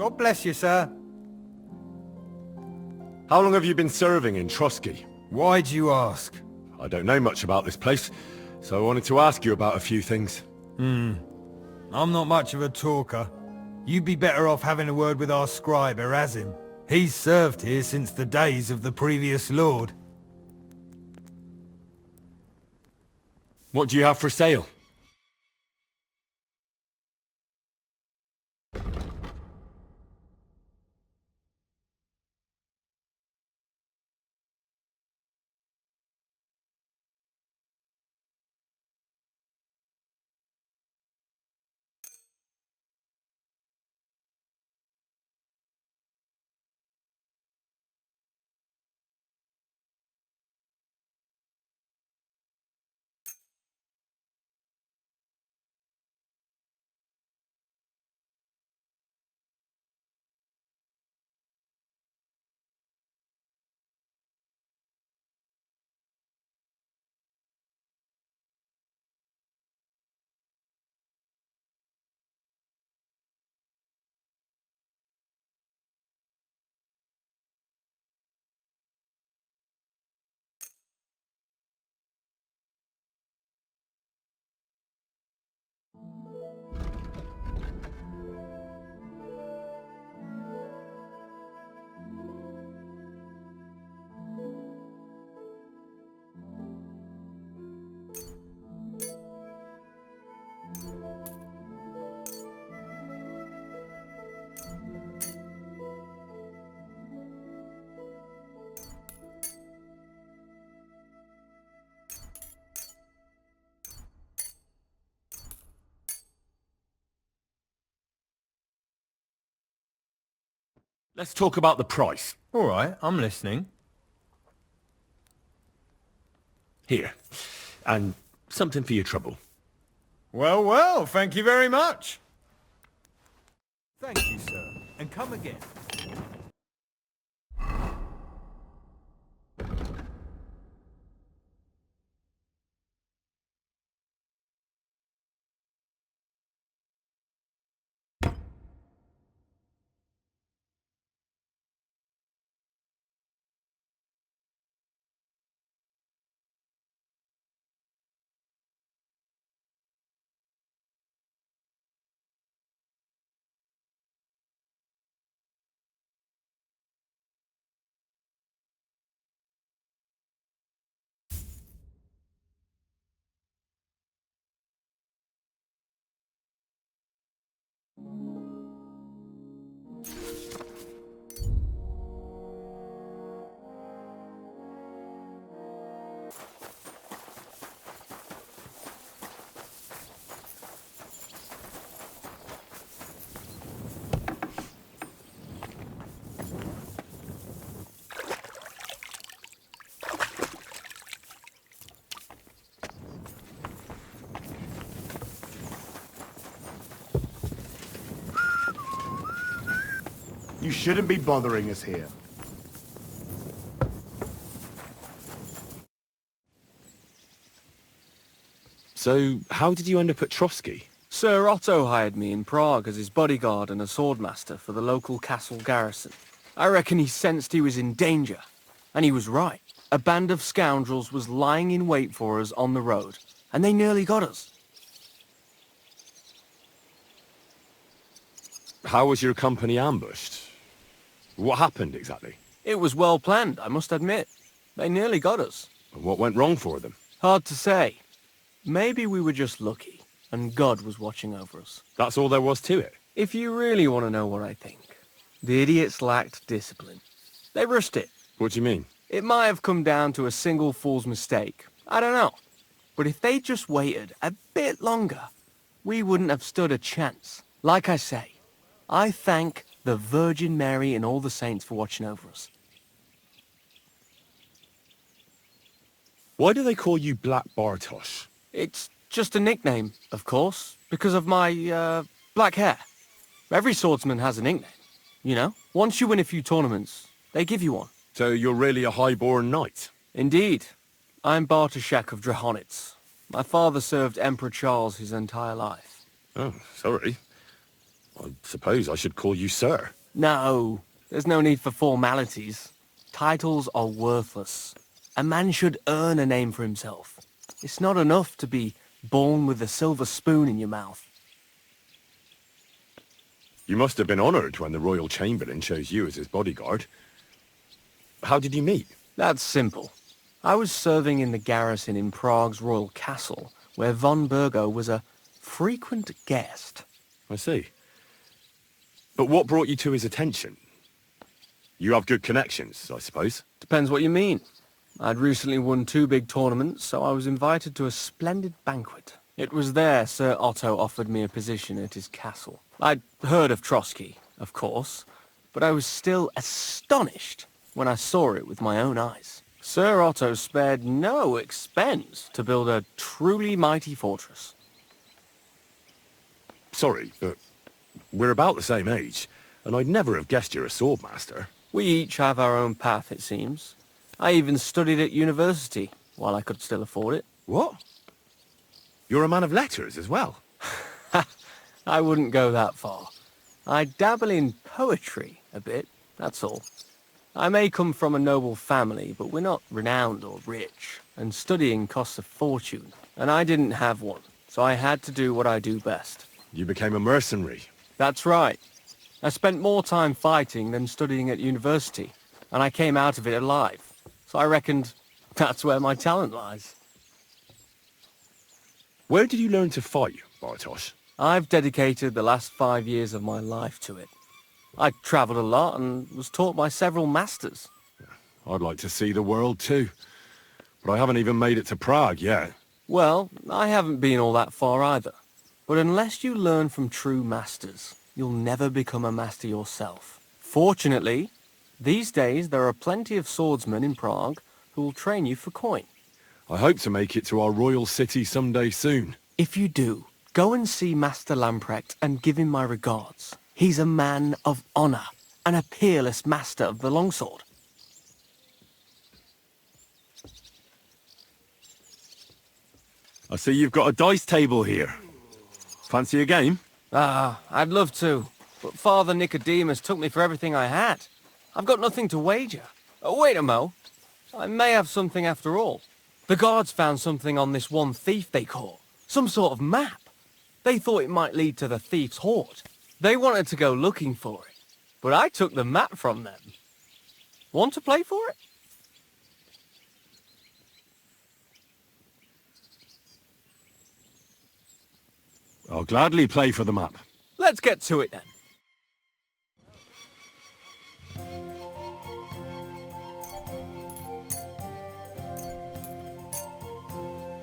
God bless you, sir. How long have you been serving in Trosky? Why do you ask? I don't know much about this place, so I wanted to ask you about a few things. I'm not much of a talker. You'd be better off having a word with our Scribe Erazim. He's served here since the days of the previous lord. What do you have for sale? Let's talk about the price. All right, I'm listening. Here. And something for your trouble. Well, well, thank you very much. Thank you, sir. And come again. You shouldn't be bothering us here. So, how did you end up at Trosky? Sir Otto hired me in Prague as his bodyguard and a swordmaster for the local castle garrison. I reckon he sensed he was in danger. And he was right. A band of scoundrels was lying in wait for us on the road, and they nearly got us. How was your company ambushed? What happened exactly? It was well planned, I must admit. They nearly got us. What went wrong for them? Hard to say. Maybe we were just lucky, and God was watching over us. That's all there was to it? If you really want to know what I think, the idiots lacked discipline. They rushed it. What do you mean? It might have come down to a single fool's mistake. I don't know. But if they just waited a bit longer, we wouldn't have stood a chance. Like I say, I thank the Virgin Mary and all the saints for watching over us. Why do they call you Black Bartosch? It's just a nickname, of course, because of my, black hair. Every swordsman has a nickname, you know? Once you win a few tournaments, they give you one. So you're really a high-born knight? Indeed. I'm Bartosch of Drahonitz. My father served Emperor Charles his entire life. Oh, sorry. I suppose I should call you sir. No, there's no need for formalities. Titles are worthless. A man should earn a name for himself. It's not enough to be born with a silver spoon in your mouth. You must have been honoured when the Royal Chamberlain chose you as his bodyguard. How did you meet? That's simple. I was serving in the garrison in Prague's royal castle, where von Burgo was a frequent guest. I see. But what brought you to his attention? You have good connections, I suppose. Depends what you mean. I'd recently won 2 big tournaments, so I was invited to a splendid banquet. It was there Sir Otto offered me a position at his castle. I'd heard of Trosky, of course, but I was still astonished when I saw it with my own eyes. Sir Otto spared no expense to build a truly mighty fortress. Sorry, but we're about the same age, and I'd never have guessed you're a swordmaster. We each have our own path, it seems. I even studied at university, while I could still afford it. What? You're a man of letters as well? I wouldn't go that far. I dabble in poetry a bit, that's all. I may come from a noble family, but we're not renowned or rich, and studying costs a fortune, and I didn't have one, so I had to do what I do best. You became a mercenary. That's right. I spent more time fighting than studying at university, and I came out of it alive, so I reckoned that's where my talent lies. Where did you learn to fight, Bartosch? I've dedicated the last 5 years of my life to it. I travelled a lot and was taught by several masters. I'd like to see the world too, but I haven't even made it to Prague yet. Well, I haven't been all that far either. But unless you learn from true masters, you'll never become a master yourself. Fortunately, these days there are plenty of swordsmen in Prague who will train you for coin. I hope to make it to our royal city someday soon. If you do, go and see Master Lamprecht and give him my regards. He's a man of honour and a peerless master of the longsword. I see you've got a dice table here. Fancy a game? I'd love to, but Father Nicodemus took me for everything I had. I've got nothing to wager. Oh, wait a mo. I may have something after all. The guards found something on this one thief they caught. Some sort of map. They thought it might lead to the thief's hoard. They wanted to go looking for it, but I took the map from them. Want to play for it? I'll gladly play for the map. Let's get to it then.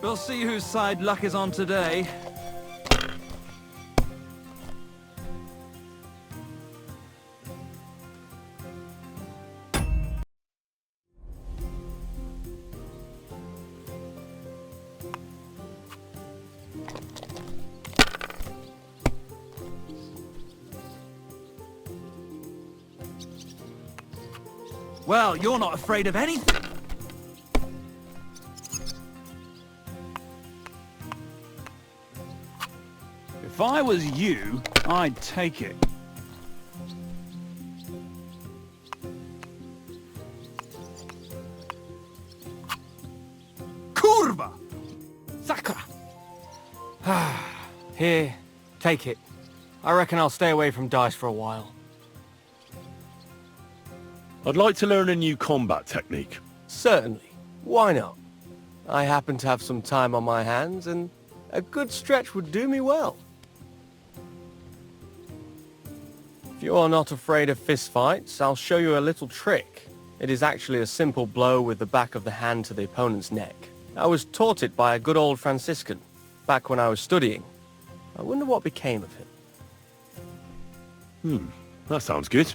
We'll see whose side luck is on today. Well, you're not afraid of anything. If I was you, I'd take it. Kurva! Sakra! Here, take it. I reckon I'll stay away from dice for a while. I'd like to learn a new combat technique. Certainly. Why not? I happen to have some time on my hands, and a good stretch would do me well. If you are not afraid of fistfights, I'll show you a little trick. It is actually a simple blow with the back of the hand to the opponent's neck. I was taught it by a good old Franciscan, back when I was studying. I wonder what became of him. That sounds good.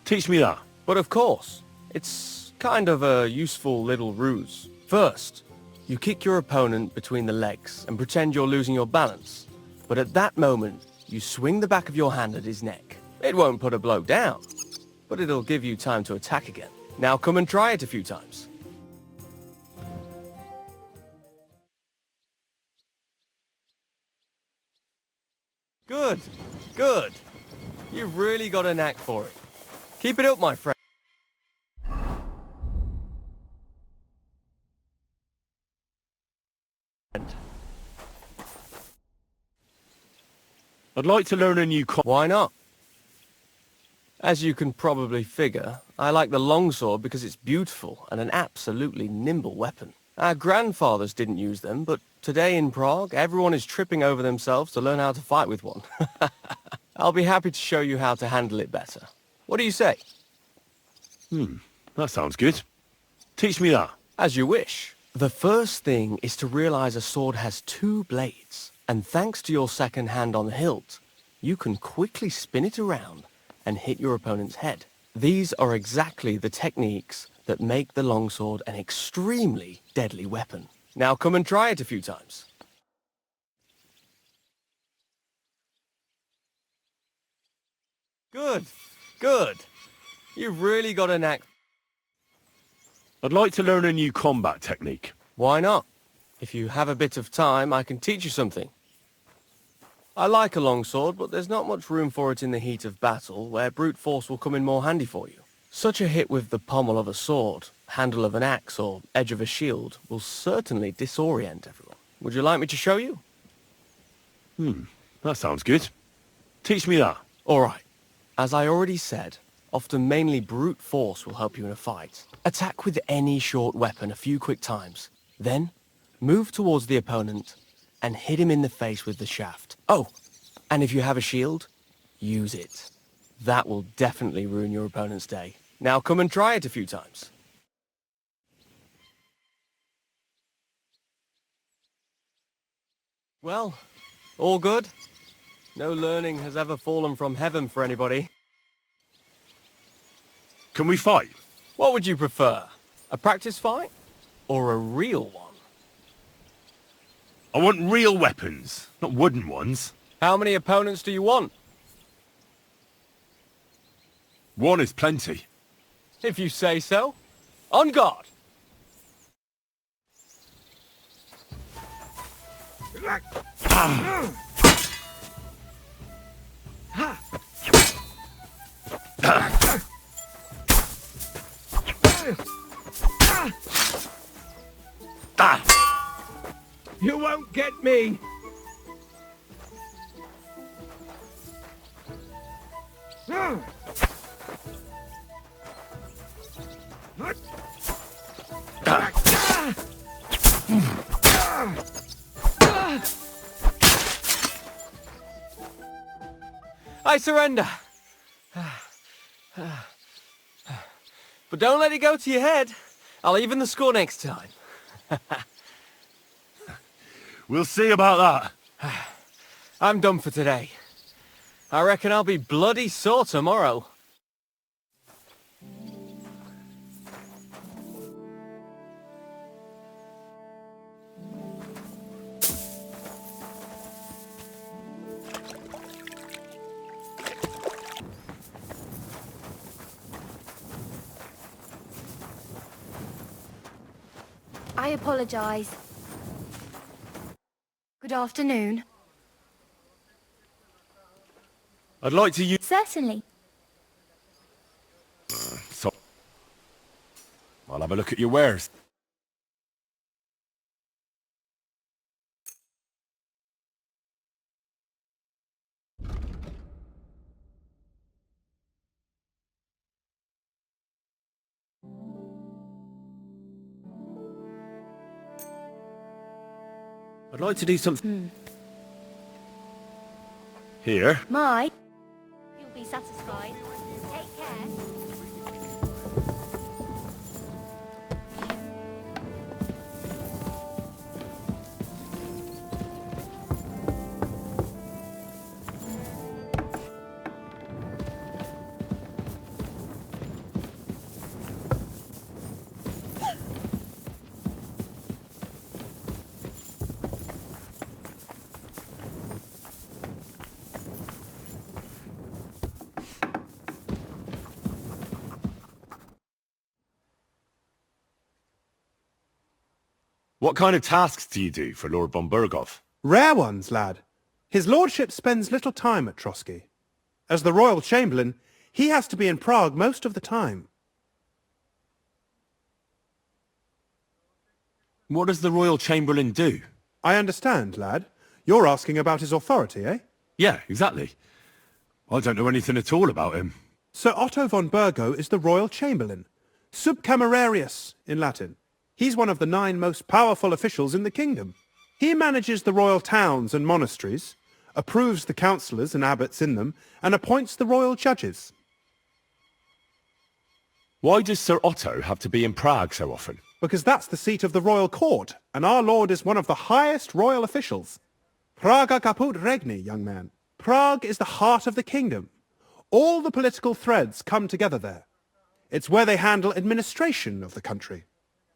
Teach me that. But of course, it's kind of a useful little ruse. First, you kick your opponent between the legs and pretend you're losing your balance. But at that moment, you swing the back of your hand at his neck. It won't put a blow down, but it'll give you time to attack again. Now come and try it a few times. Good, good. You've really got a knack for it. Keep it up, my friend. I'd like to learn a new Why not? As you can probably figure, I like the longsword because it's beautiful and an absolutely nimble weapon. Our grandfathers didn't use them, but today in Prague, everyone is tripping over themselves to learn how to fight with one. I'll be happy to show you how to handle it better. What do you say? That sounds good. Teach me that. As you wish. The first thing is to realize a sword has two blades, and thanks to your second hand on the hilt, you can quickly spin it around and hit your opponent's head. These are exactly the techniques that make the longsword an extremely deadly weapon. Now come and try it a few times. Good, good. You've really got a knack. I'd like to learn a new combat technique. Why not? If you have a bit of time, I can teach you something. I like a longsword, but there's not much room for it in the heat of battle, where brute force will come in more handy for you. Such a hit with the pommel of a sword, handle of an axe, or edge of a shield will certainly disorient everyone. Would you like me to show you? That sounds good. Teach me that. All right. As I already said, often mainly brute force will help you in a fight. Attack with any short weapon a few quick times. Then, move towards the opponent and hit him in the face with the shaft. Oh, and if you have a shield, use it. That will definitely ruin your opponent's day. Now come and try it a few times. Well, all good? No learning has ever fallen from heaven for anybody. Can we fight? What would you prefer? A practice fight? Or a real one? I want real weapons, not wooden ones. How many opponents do you want? One is plenty. If you say so. On guard! You won't get me! I surrender. But don't let it go to your head. I'll even the score next time. We'll see about that. I'm done for today. I reckon I'll be bloody sore tomorrow. I apologize. Good afternoon. I'd like to use... Certainly. So... I'll have a look at your wares. I'd like to do something... Here. You'll be satisfied. Take care. What kind of tasks do you do for Lord von Burgov? Rare ones, lad. His lordship spends little time at Trosky. As the Royal Chamberlain, he has to be in Prague most of the time. What does the Royal Chamberlain do? I understand, lad. You're asking about his authority, eh? Yeah, exactly. I don't know anything at all about him. Sir Otto von Burgo is the Royal Chamberlain, subcamerarius in Latin. He's one of the 9 most powerful officials in the kingdom. He manages the royal towns and monasteries, approves the councillors and abbots in them, and appoints the royal judges. Why does Sir Otto have to be in Prague so often? Because that's the seat of the royal court, and our lord is one of the highest royal officials. Praga caput regni, young man. Prague is the heart of the kingdom. All the political threads come together there. It's where they handle administration of the country.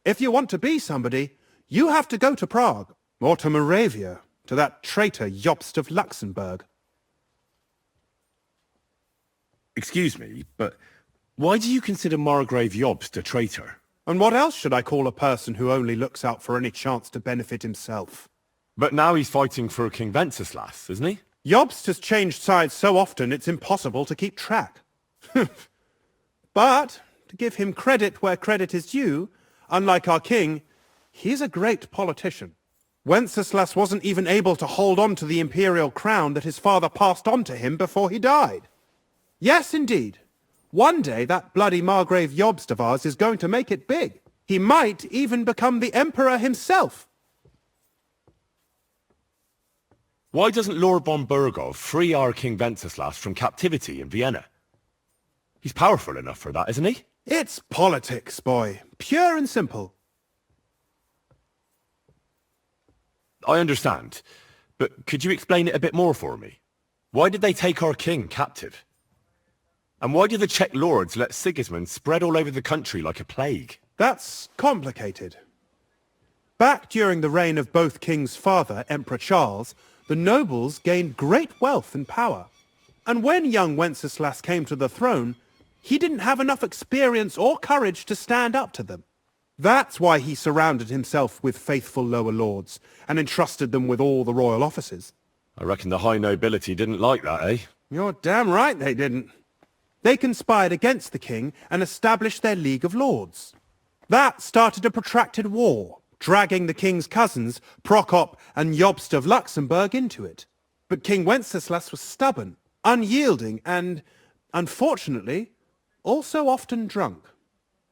If you want to be somebody, you have to go to Prague, or to Moravia, to that traitor Jobst of Luxembourg. Excuse me, but why do you consider Margrave Jobst a traitor? And what else should I call a person who only looks out for any chance to benefit himself? But now he's fighting for King Wenceslas, isn't he? Jobst has changed sides so often it's impossible to keep track. But, to give him credit where credit is due, unlike our king, he's a great politician. Wenceslas wasn't even able to hold on to the imperial crown that his father passed on to him before he died. Yes, indeed. One day that bloody Margrave Jobst of ours is going to make it big. He might even become the emperor himself. Why doesn't Lord von Burgov free our King Wenceslas from captivity in Vienna? He's powerful enough for that, isn't he? It's politics, boy. Pure and simple. I understand, but could you explain it a bit more for me? Why did they take our king captive? And why did the Czech lords let Sigismund spread all over the country like a plague? That's complicated. Back during the reign of both King's father, Emperor Charles, the nobles gained great wealth and power. And when young Wenceslas came to the throne, he didn't have enough experience or courage to stand up to them. That's why he surrounded himself with faithful lower lords and entrusted them with all the royal offices. I reckon the high nobility didn't like that, eh? You're damn right they didn't. They conspired against the king and established their League of Lords. That started a protracted war, dragging the king's cousins, Prokop and Jobst of Luxembourg, into it. But King Wenceslas was stubborn, unyielding and, unfortunately, also often drunk.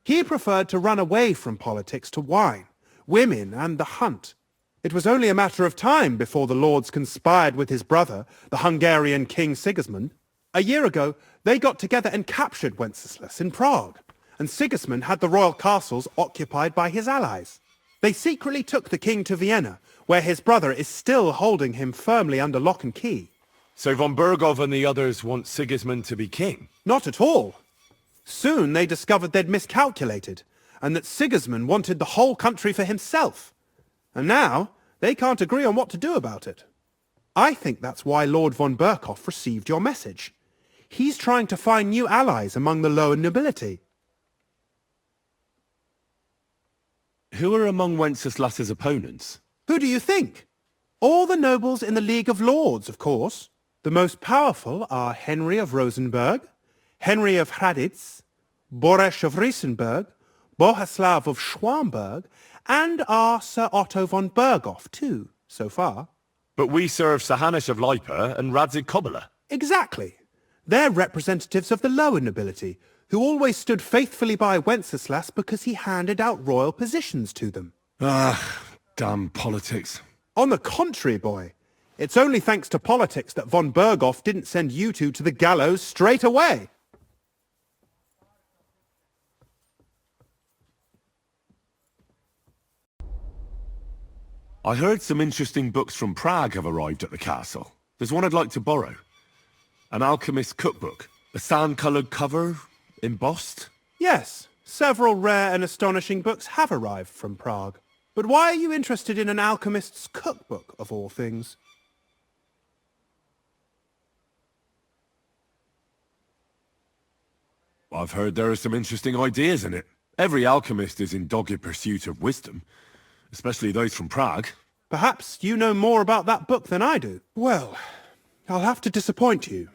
He preferred to run away from politics to wine, women and the hunt. It was only a matter of time before the lords conspired with his brother, the Hungarian King Sigismund. A year ago, they got together and captured Wenceslas in Prague, and Sigismund had the royal castles occupied by his allies. They secretly took the king to Vienna, where his brother is still holding him firmly under lock and key. So von Burgov and the others want Sigismund to be king? Not at all. Soon they discovered they'd miscalculated, and that Sigismund wanted the whole country for himself. And now, they can't agree on what to do about it. I think that's why Lord von Berkhoff received your message. He's trying to find new allies among the lower nobility. Who are among Wenceslas's opponents? Who do you think? All the nobles in the League of Lords, of course. The most powerful are Henry of Rosenberg, Henry of Hraditz, Boresh of Riesenberg, Bohuslav of Schwamberg, and our Sir Otto von Berghoff, too, so far. But we serve Sahanis of Lipa and Radzig Kobyla. Exactly. They're representatives of the lower nobility, who always stood faithfully by Wenceslas because he handed out royal positions to them. Ah, damn politics. On the contrary, boy. It's only thanks to politics that von Berghoff didn't send you two to the gallows straight away. I heard some interesting books from Prague have arrived at the castle. There's one I'd like to borrow. An alchemist's cookbook. A sand-coloured cover, embossed. Yes, several rare and astonishing books have arrived from Prague. But why are you interested in an alchemist's cookbook, of all things? I've heard there are some interesting ideas in it. Every alchemist is in dogged pursuit of wisdom, especially those from Prague. Perhaps you know more about that book than I do. Well, I'll have to disappoint you.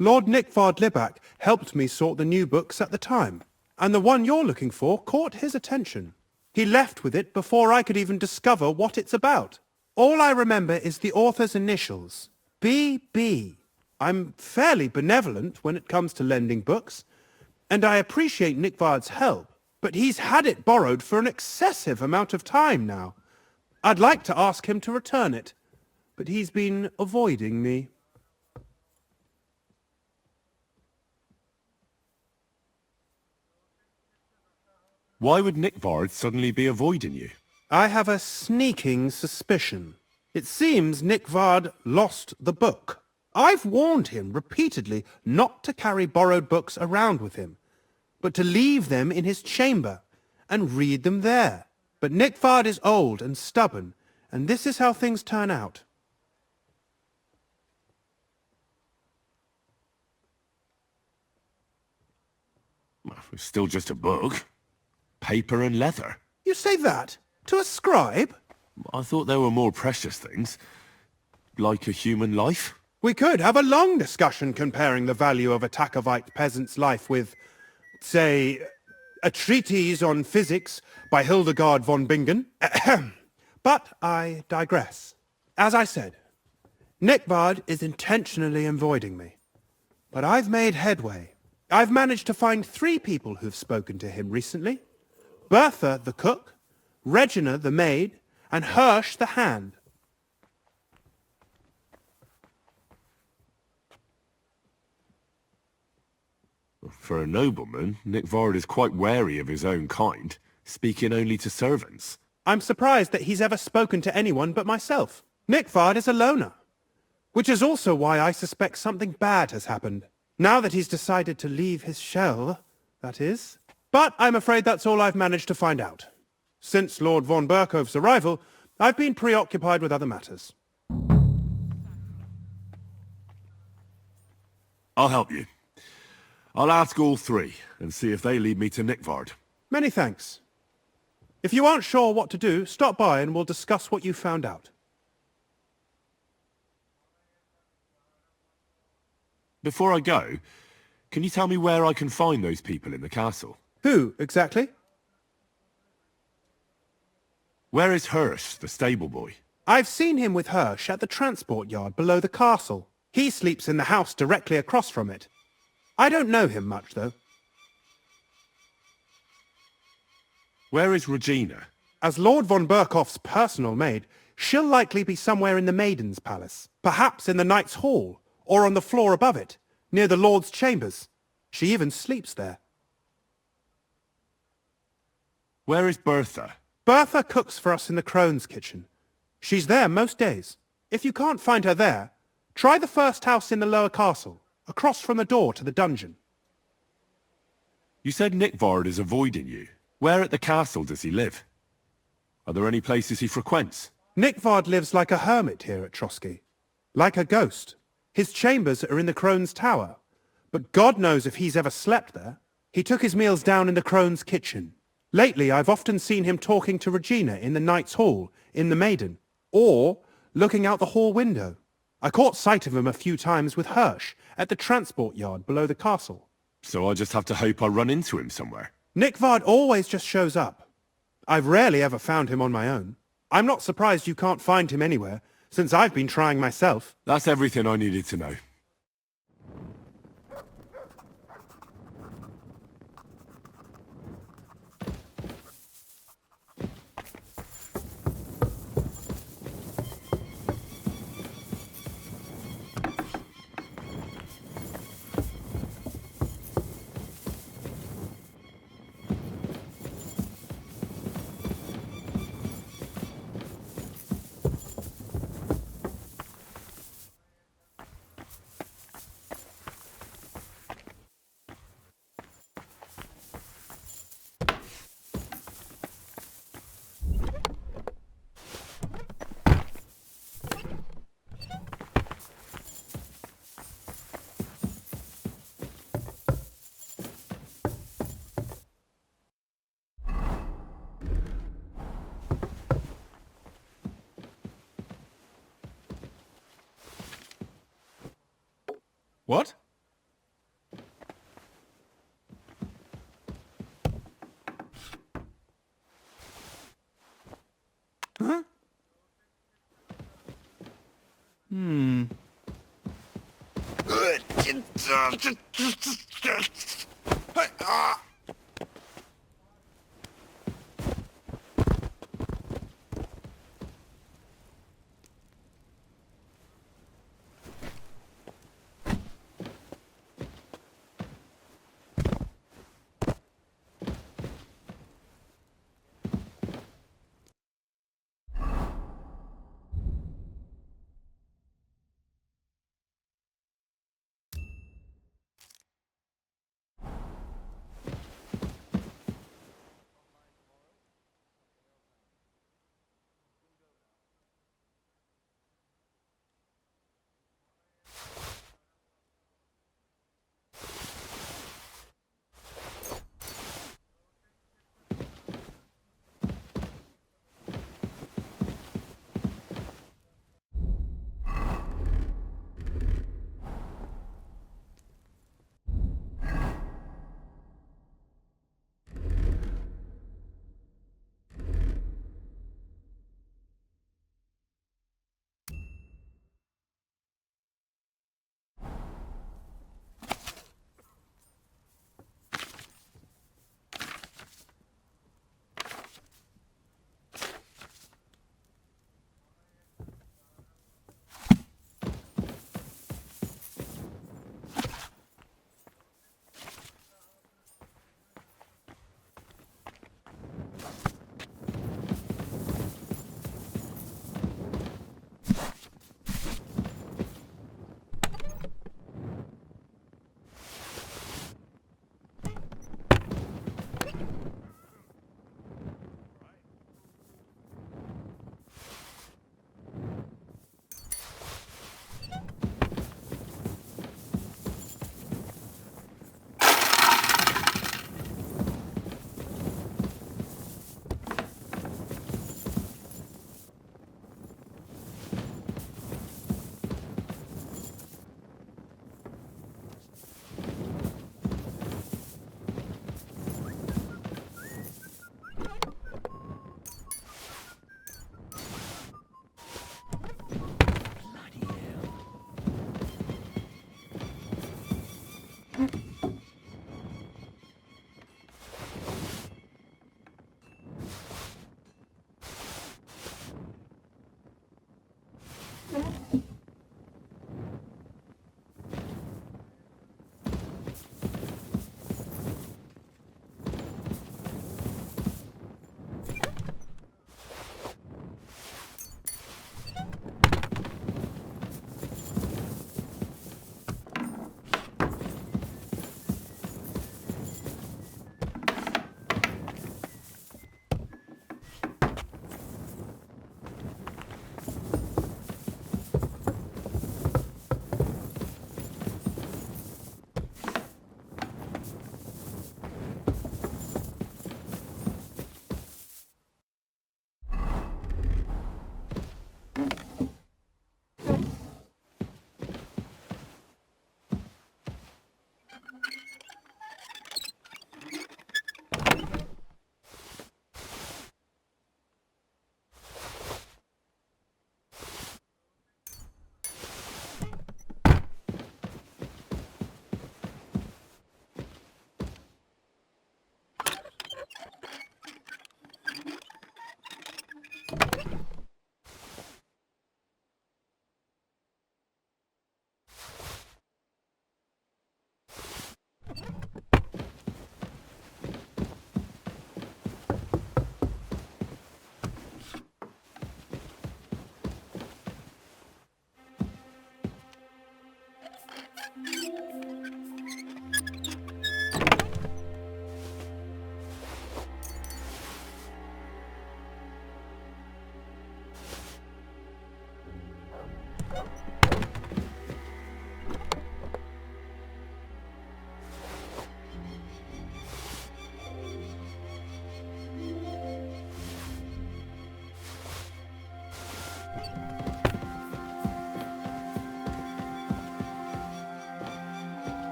Lord Nickvard Libak helped me sort the new books at the time, and the one you're looking for caught his attention. He left with it before I could even discover what it's about. All I remember is the author's initials, B.B. I'm fairly benevolent when it comes to lending books, and I appreciate Nickvard's help, but he's had it borrowed for an excessive amount of time now. I'd like to ask him to return it, but he's been avoiding me. Why would Nickvard suddenly be avoiding you? I have a sneaking suspicion. It seems Nickvard lost the book. I've warned him repeatedly not to carry borrowed books around with him, but to leave them in his chamber and read them there. But Nickvard is old and stubborn, and this is how things turn out. Well, it's still just a book. Paper and leather. You say that? To a scribe? I thought there were more precious things. Like a human life. We could have a long discussion comparing the value of a Takovite peasant's life with, say, a treatise on physics by Hildegard von Bingen. Ahem. But I digress. As I said, Nickvard is intentionally avoiding me. But I've made headway. I've managed to find 3 people who've spoken to him recently. Bertha, the cook, Regina, the maid, and Hirsch, the hand. For a nobleman, Nickvard is quite wary of his own kind, speaking only to servants. I'm surprised that he's ever spoken to anyone but myself. Nickvard is a loner, which is also why I suspect something bad has happened. Now that he's decided to leave his shell, that is. But I'm afraid that's all I've managed to find out. Since Lord von Berkov's arrival, I've been preoccupied with other matters. I'll help you. I'll ask all 3 and see if they lead me to Nickvard. Many thanks. If you aren't sure what to do, stop by and we'll discuss what you found out. Before I go, can you tell me where I can find those people in the castle? Who, exactly? Where is Hirsch, the stable boy? I've seen him with Hirsch at the transport yard below the castle. He sleeps in the house directly across from it. I don't know him much, though. Where is Regina? As Lord von Berkoff's personal maid, she'll likely be somewhere in the Maiden's Palace. Perhaps in the Knight's Hall, or on the floor above it, near the Lord's chambers. She even sleeps there. Where is Bertha? Bertha cooks for us in the Crone's kitchen. She's there most days. If you can't find her there, try the first house in the lower castle, across from the door to the dungeon. You said Nickvard is avoiding you. Where at the castle does he live? Are there any places he frequents? Nickvard lives like a hermit here at Trosky. Like a ghost. His chambers are in the Crone's tower, but God knows if he's ever slept there. He took his meals down in the Crone's kitchen. Lately, I've often seen him talking to Regina in the Knight's Hall, in the Maiden, or looking out the hall window. I caught sight of him a few times with Hirsch at the transport yard below the castle. So I just have to hope I run into him somewhere. Nickvard always just shows up. I've rarely ever found him on my own. I'm not surprised you can't find him anywhere, since I've been trying myself. That's everything I needed to know. What?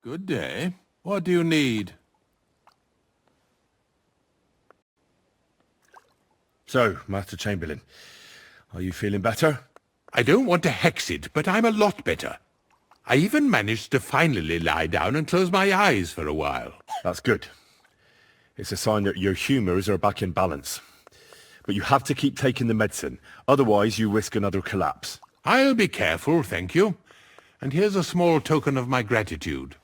Good day. What do you need? So, Master Chamberlain, are you feeling better? I don't want to hex it, but I'm a lot better. I even managed to finally lie down and close my eyes for a while. That's good. It's a sign that your humours are back in balance. But you have to keep taking the medicine, otherwise you risk another collapse. I'll be careful, thank you. And here's a small token of my gratitude.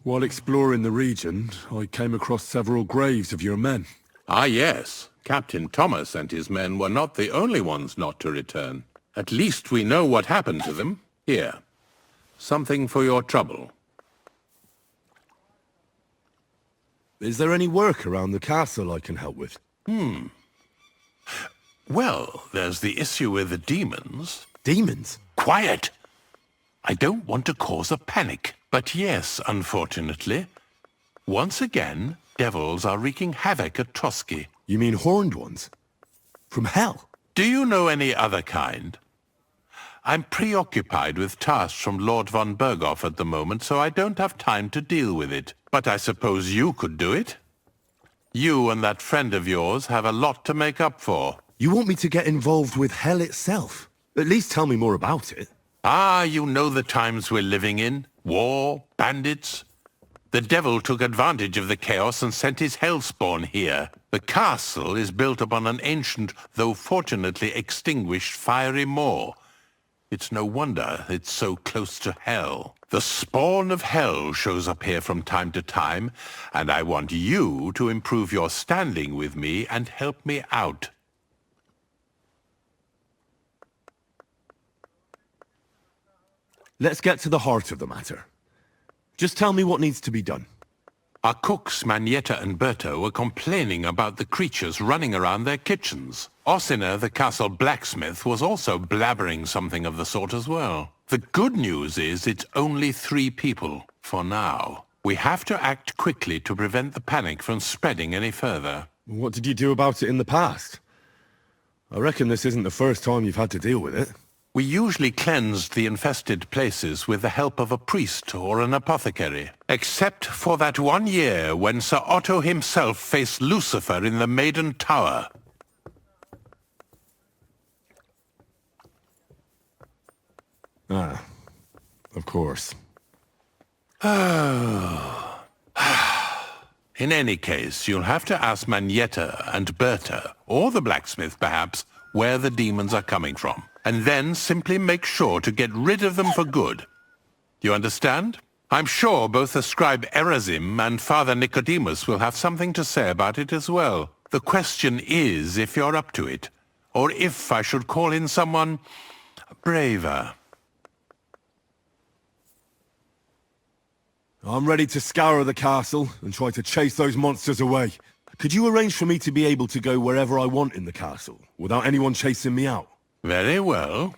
While exploring the region, I came across several graves of your men. Ah, yes. Captain Thomas and his men were not the only ones not to return. At least we know what happened to them. Here. Something for your trouble. Is there any work around the castle I can help with? Well, there's the issue with the demons. Demons? Quiet! I don't want to cause a panic. But yes, unfortunately. Once again, devils are wreaking havoc at Trosky. You mean horned ones? From hell? Do you know any other kind? I'm preoccupied with tasks from Lord von Berghoff at the moment, so I don't have time to deal with it. But I suppose you could do it? You and that friend of yours have a lot to make up for. You want me to get involved with hell itself? At least tell me more about it. Ah, you know the times we're living in. War, bandits. The devil took advantage of the chaos and sent his hellspawn here. The castle is built upon an ancient, though fortunately extinguished, fiery moor. It's no wonder it's so close to hell. The spawn of hell shows up here from time to time, and I want you to improve your standing with me and help me out. Let's get to the heart of the matter. Just tell me what needs to be done. Our cooks, Manyeta and Bertha, were complaining about the creatures running around their kitchens. Osina, the castle blacksmith, was also blabbering something of the sort as well. The good news is it's only 3 people, for now. We have to act quickly to prevent the panic from spreading any further. What did you do about it in the past? I reckon this isn't the first time you've had to deal with it. We usually cleansed the infested places with the help of a priest or an apothecary. Except for that one year when Sir Otto himself faced Lucifer in the Maiden Tower. Ah, of course. In any case, you'll have to ask Manyeta and Bertha, or the blacksmith perhaps, where the demons are coming from. And then simply make sure to get rid of them for good. You understand? I'm sure both the Scribe Erazim and Father Nicodemus will have something to say about it as well. The question is if you're up to it, or if I should call in someone braver. I'm ready to scour the castle and try to chase those monsters away. Could you arrange for me to be able to go wherever I want in the castle, without anyone chasing me out? Very well.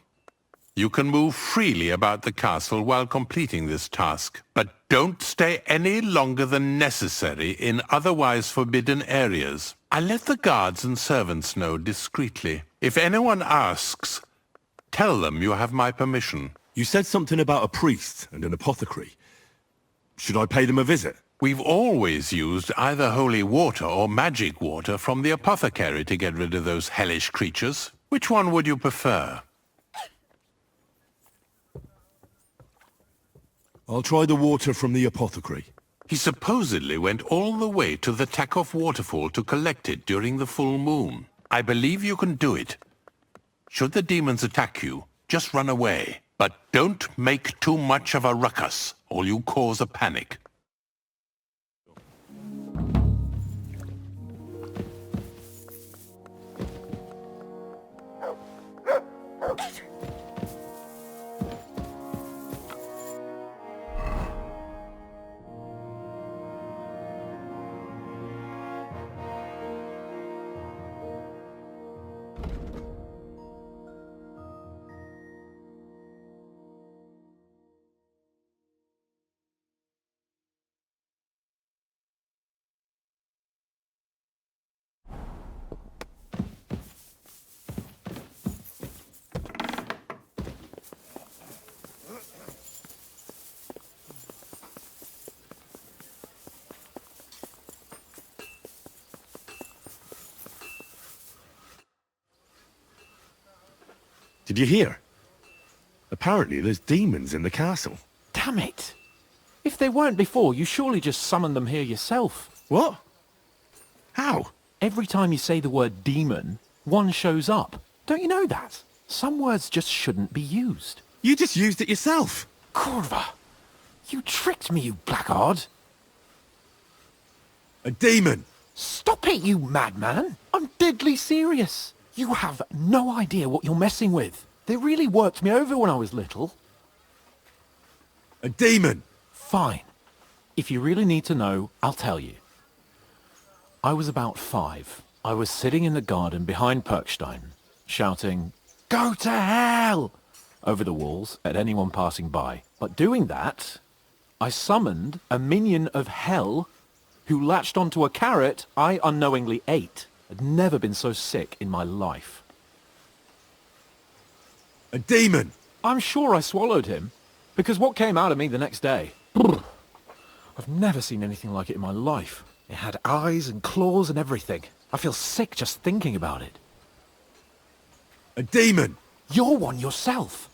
You can move freely about the castle while completing this task, but don't stay any longer than necessary in otherwise forbidden areas. I'll let the guards and servants know discreetly. If anyone asks, tell them you have my permission. You said something about a priest and an apothecary. Should I pay them a visit? We've always used either holy water or magic water from the apothecary to get rid of those hellish creatures. Which one would you prefer? I'll try the water from the apothecary. He supposedly went all the way to the Takoff waterfall to collect it during the full moon. I believe you can do it. Should the demons attack you, just run away. But don't make too much of a ruckus, or you cause a panic. Did you hear? Apparently there's demons in the castle. Damn it! If they weren't before, you surely just summoned them here yourself. What? How? Every time you say the word demon, one shows up. Don't you know that? Some words just shouldn't be used. You just used it yourself. Kurva! You tricked me, you blackguard! A demon! Stop it, you madman! I'm deadly serious. You have no idea what you're messing with. They really worked me over when I was little. A demon! Fine. If you really need to know, I'll tell you. I was about 5. I was sitting in the garden behind Perkstein, shouting, "Go to hell!" over the walls at anyone passing by. But doing that, I summoned a minion of hell who latched onto a carrot I unknowingly ate. I'd never been so sick in my life. A demon! I'm sure I swallowed him, because what came out of me the next day? I've never seen anything like it in my life. It had eyes and claws and everything. I feel sick just thinking about it. A demon! You're one yourself.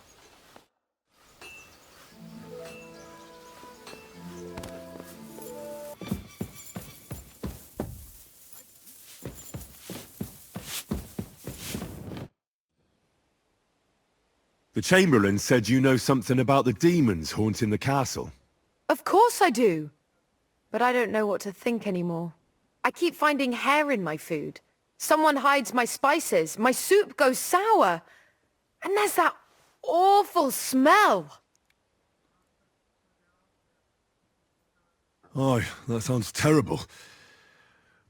The Chamberlain said you know something about the demons haunting the castle. Of course I do. But I don't know what to think anymore. I keep finding hair in my food. Someone hides my spices. My soup goes sour. And there's that awful smell. Oh, that sounds terrible.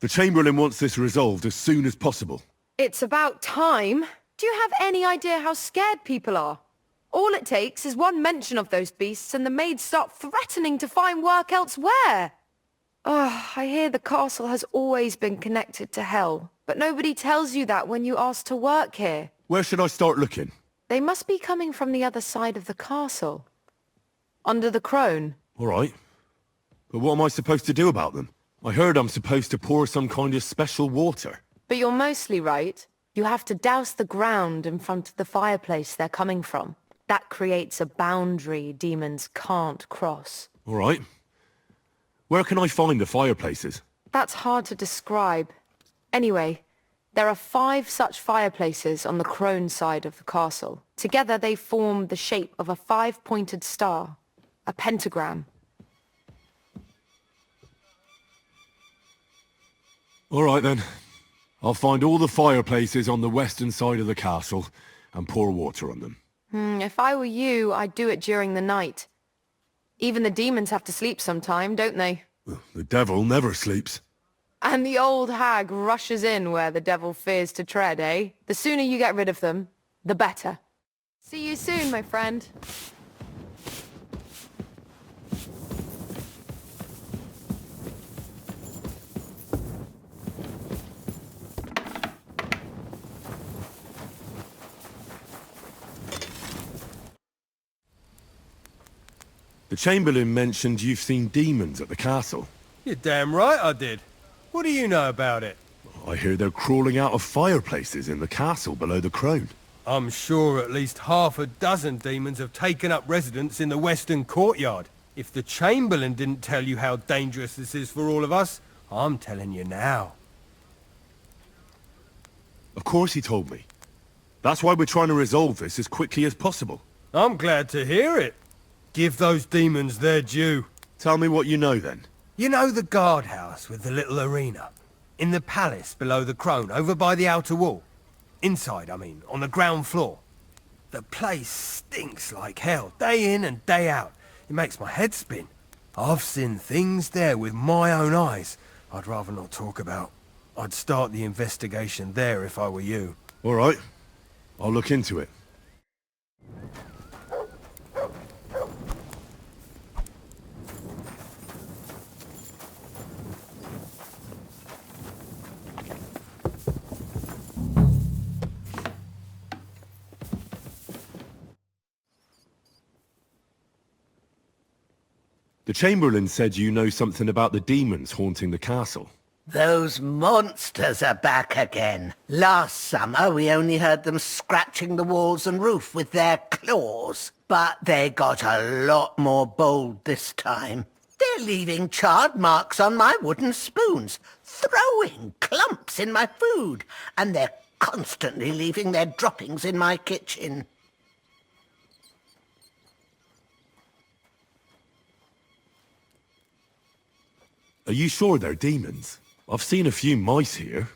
The Chamberlain wants this resolved as soon as possible. It's about time. Do you have any idea how scared people are? All it takes is one mention of those beasts and the maids start threatening to find work elsewhere. I hear the castle has always been connected to hell, but nobody tells you that when you ask to work here. Where should I start looking? They must be coming from the other side of the castle. Under the Crone. All right. But what am I supposed to do about them? I heard I'm supposed to pour some kind of special water. But you're mostly right. You have to douse the ground in front of the fireplace they're coming from. That creates a boundary demons can't cross. All right. Where can I find the fireplaces? That's hard to describe. Anyway, there are 5 such fireplaces on the Crone side of the castle. Together they form the shape of a 5-pointed star, a pentagram. All right then. I'll find all the fireplaces on the western side of the castle and pour water on them. If I were you, I'd do it during the night. Even the demons have to sleep sometime, don't they? The devil never sleeps. And the old hag rushes in where the devil fears to tread, eh? The sooner you get rid of them, the better. See you soon, my friend. The Chamberlain mentioned you've seen demons at the castle. You're damn right I did. What do you know about it? I hear they're crawling out of fireplaces in the castle below the Crone. I'm sure at least half a dozen demons have taken up residence in the western courtyard. If the Chamberlain didn't tell you how dangerous this is for all of us, I'm telling you now. Of course he told me. That's why we're trying to resolve this as quickly as possible. I'm glad to hear it. Give those demons their due. Tell me what you know then. You know the guardhouse with the little arena? In the palace below the Crone, over by the outer wall? Inside, I mean, on the ground floor. The place stinks like hell, day in and day out. It makes my head spin. I've seen things there with my own eyes I'd rather not talk about. I'd start the investigation there if I were you. All right. I'll look into it. The Chamberlain said you know something about the demons haunting the castle. Those monsters are back again. Last summer we only heard them scratching the walls and roof with their claws. But they got a lot more bold this time. They're leaving charred marks on my wooden spoons, throwing clumps in my food, and they're constantly leaving their droppings in my kitchen. Are you sure they're demons? I've seen a few mice here.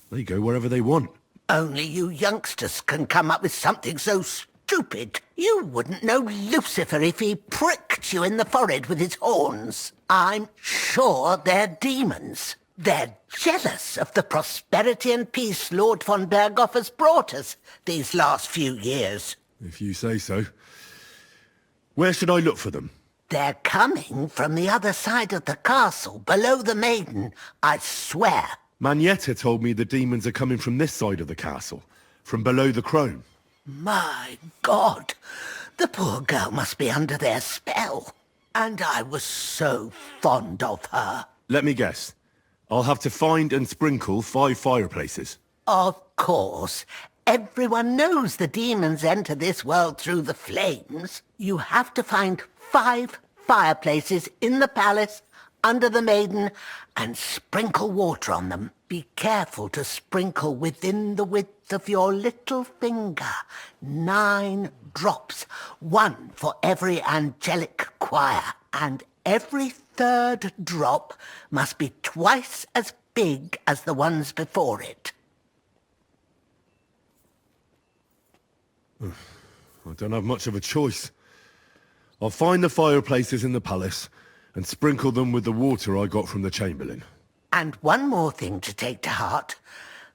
They go wherever they want. Only you youngsters can come up with something so stupid. You wouldn't know Lucifer if he pricked you in the forehead with his horns. I'm sure they're demons. They're jealous of the prosperity and peace Lord von Berghoff has brought us these last few years. If you say so. Where should I look for them? They're coming from the other side of the castle, below the maiden, I swear. Manyeta told me the demons are coming from this side of the castle, from below the Crone. My God, the poor girl must be under their spell. And I was so fond of her. Let me guess. I'll have to find and sprinkle 5 fireplaces. Of course. Everyone knows the demons enter this world through the flames. You have to find 5 fireplaces in the palace, under the maiden, and sprinkle water on them. Be careful to sprinkle within the width of your little finger. 9 drops, 1 for every angelic choir, and every 3rd drop must be twice as big as the ones before it. I don't have much of a choice. I'll find the fireplaces in the palace and sprinkle them with the water I got from the Chamberlain. And one more thing to take to heart.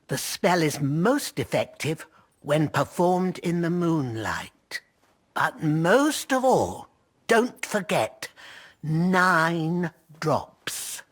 The spell is most effective when performed in the moonlight. But most of all, don't forget 9 drops.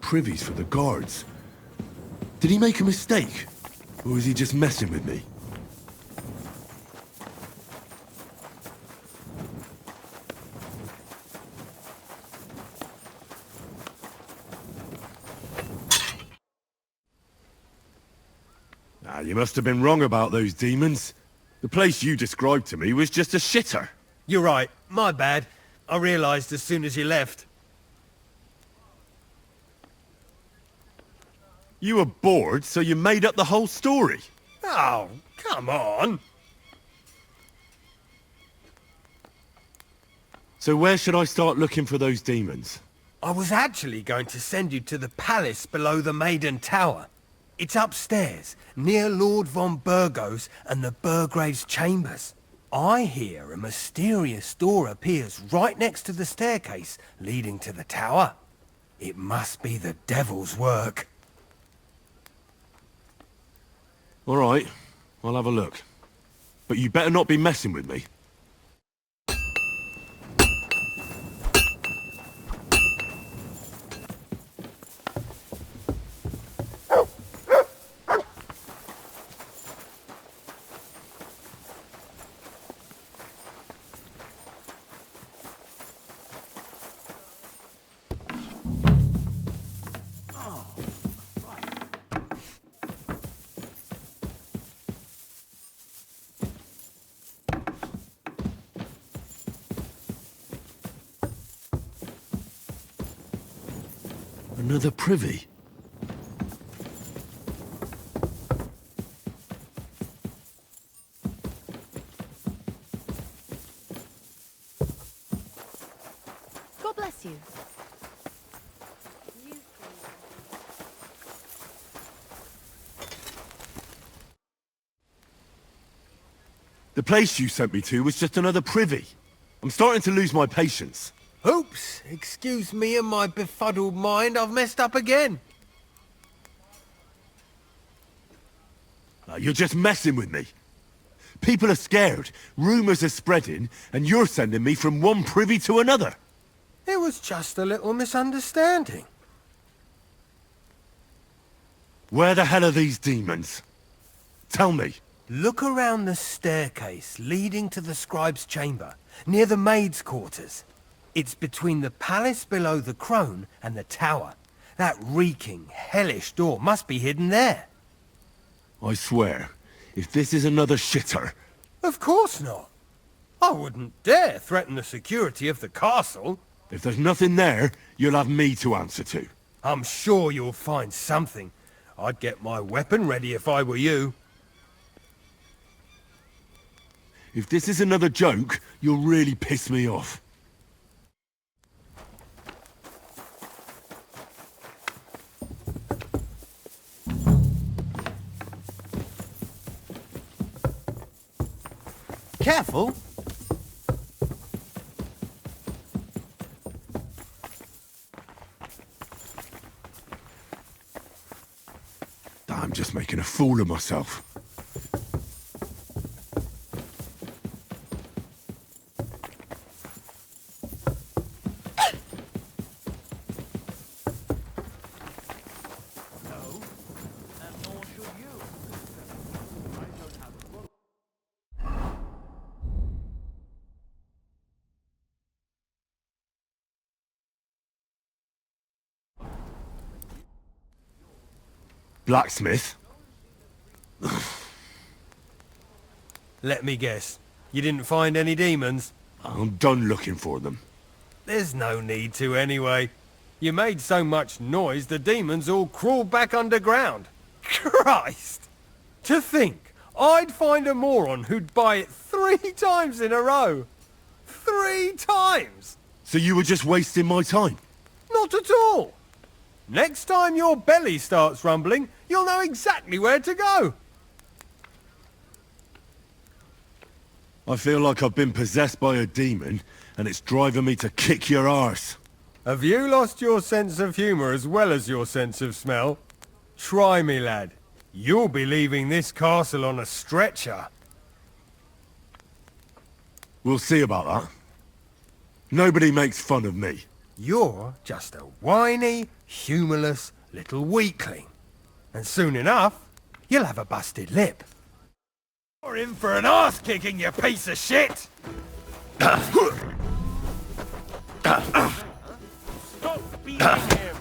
Privies for the guards. Did he make a mistake? Or is he just messing with me? You must have been wrong about those demons. The place you described to me was just a shitter. You're right. My bad. I realised as soon as you left. You were bored, so you made up the whole story. Oh, come on. So where should I start looking for those demons? I was actually going to send you to the palace below the Maiden Tower. It's upstairs, near Lord von Burgos and the Burgrave's chambers. I hear a mysterious door appears right next to the staircase leading to the tower. It must be the devil's work. All right, I'll have a look. But you better not be messing with me. Another privy? God bless you. The place you sent me to was just another privy. I'm starting to lose my patience. Oops, excuse me and my befuddled mind, I've messed up again. You're just messing with me. People are scared, rumours are spreading, and you're sending me from one privy to another. It was just a little misunderstanding. Where the hell are these demons? Tell me. Look around the staircase leading to the scribe's chamber, near the maid's quarters. It's between the palace below the Crone and the tower. That reeking, hellish door must be hidden there. I swear, if this is another shitter... Of course not. I wouldn't dare threaten the security of the castle. If there's nothing there, you'll have me to answer to. I'm sure you'll find something. I'd get my weapon ready if I were you. If this is another joke, you'll really piss me off. Careful! I'm just making a fool of myself. Blacksmith? Let me guess. You didn't find any demons? I'm done looking for them. There's no need to anyway. You made so much noise the demons all crawled back underground. Christ! To think I'd find a moron who'd buy it 3 times in a row. 3 times! So you were just wasting my time? Not at all. Next time your belly starts rumbling, you'll know exactly where to go. I feel like I've been possessed by a demon, and it's driving me to kick your arse. Have you lost your sense of humour as well as your sense of smell? Try me, lad. You'll be leaving this castle on a stretcher. We'll see about that. Nobody makes fun of me. You're just a whiny, humourless little weakling. And soon enough, you'll have a busted lip. You're in for an arse-kicking, you piece of shit! Stop beating him!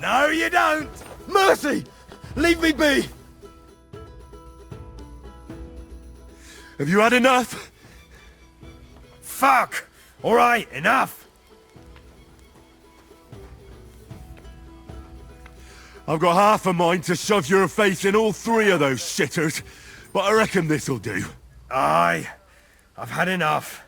No, you don't! Mercy! Leave me be! Have you had enough? Fuck! Alright, enough! I've got half a mind to shove your face in all 3 of those shitters, but I reckon this'll do. Aye, I've had enough.